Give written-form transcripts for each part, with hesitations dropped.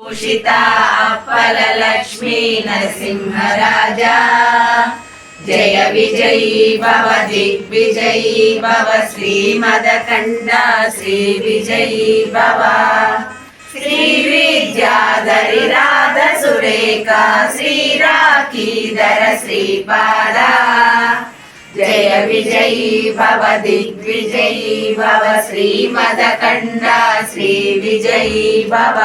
उषिता अप्पलक्ष्मी नरसिंहराजा जय विजयी भव दिग्विजयी भव श्रीमदकण्डा श्री विजयी भव श्री विद्याधरी राधा सुरेखा श्रीराखीधर श्रीपादा जय विजयी भव दिग्विजयी भव श्रीमदकण्डा श्री विजयी भव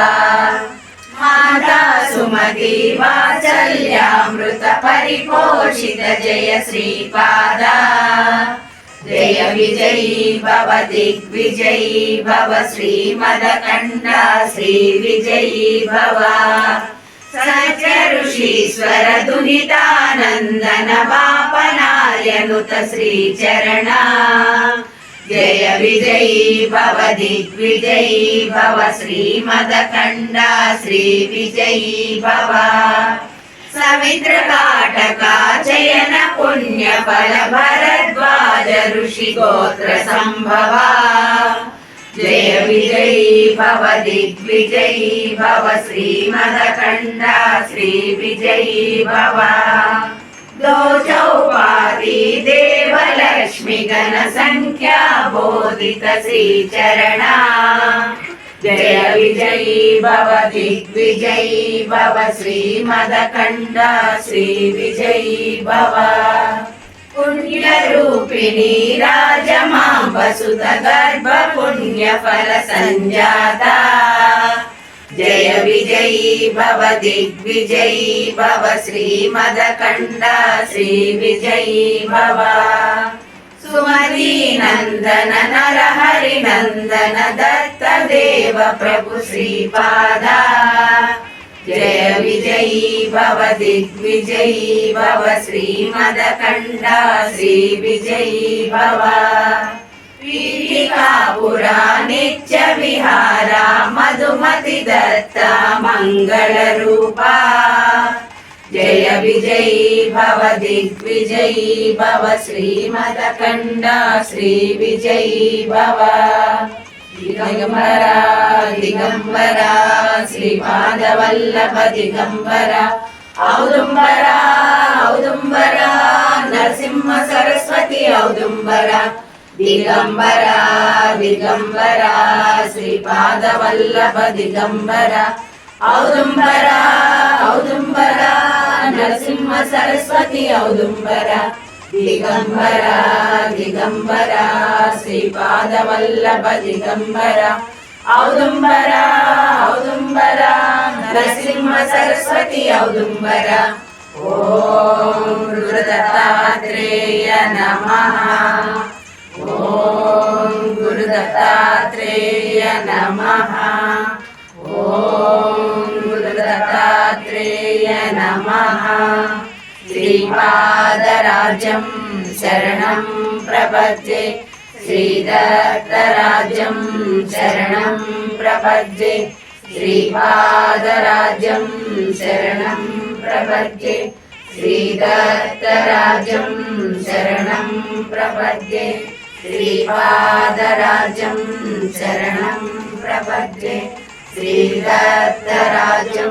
माता सुमति वात्सल्यामृत परिपोषित जय श्रीपादा जय विजयी भव दिग्विजयी भव श्रीमदकण्डा श्री विजयी भव सत्य ऋषीश्वर दुहितानन्दन वापनायनुत श्रीचरणा जय विजयी भव दिग्विजयी भव श्रीमदकण्डा श्री विजयी भव सवित्रकाटका चयन पुण्यफल भरद्वाज ऋषि गोत्र संभवा जय विजयी भव दिग्विजयी भव श्रीमदकण्डा श्री विजयी भव दो चौपाती देवलक्ष्मी गण संख्या बोधित श्रीचरणा जय विजयी भव दिग्विजयी भव श्रीमदकण्डा श्री विजयी भव पुण्यरूपिणी राजमां वसुत गर्भ पुण्यफल संजाता जय विजयी भव दिग्विजयी भव श्रीमदकण्डा श्री विजयी भव सुमती नंदन नरहरि नंदन दत्त देव प्रभु श्रीपादा जय विजयी भव दिग्विजयी भव श्रीमदकण्डा श्री विजयी भव पीठिकापुरा नित्य विहारा मधुमति दत्ता मंगल रूपा जय विजयी भव दिग्विजयी भव श्रीमदकण्डा श्री विजयी भव दिगंबरा दिगंबरा श्रीपादवल्लभ दिगंबरा औदुंबरा औदुंबरा नरसिंह सरस्वती औदुंबरा दिगंबरा दिगंबरा श्रीपादवल्लभ दिगंबरा औदुंबरा औदुंबरा नरसिंह सरस्वती औदुंबरा दिगंबरा दिगंबरा श्रीपादवल्लभ दिगंबरा औदुंबरा औदुंबरा नरसिंह सरस्वती औदुंबरा ओम गुरुदत्तात्रेय नमः ओम गुरुदत्तात्रेय नमः ओम गुरुदत्तात्रेय नमः श्रीपादराजं शरणं प्रपद्ये श्रीदत्तराजं शरणं प्रपद्ये श्रीपादराजं शरणं प्रपद्ये श्रीदत्तराजं शरणं प्रपद्ये श्रीपादराजं शरणं प्रपद्ये श्रीदत्तराजं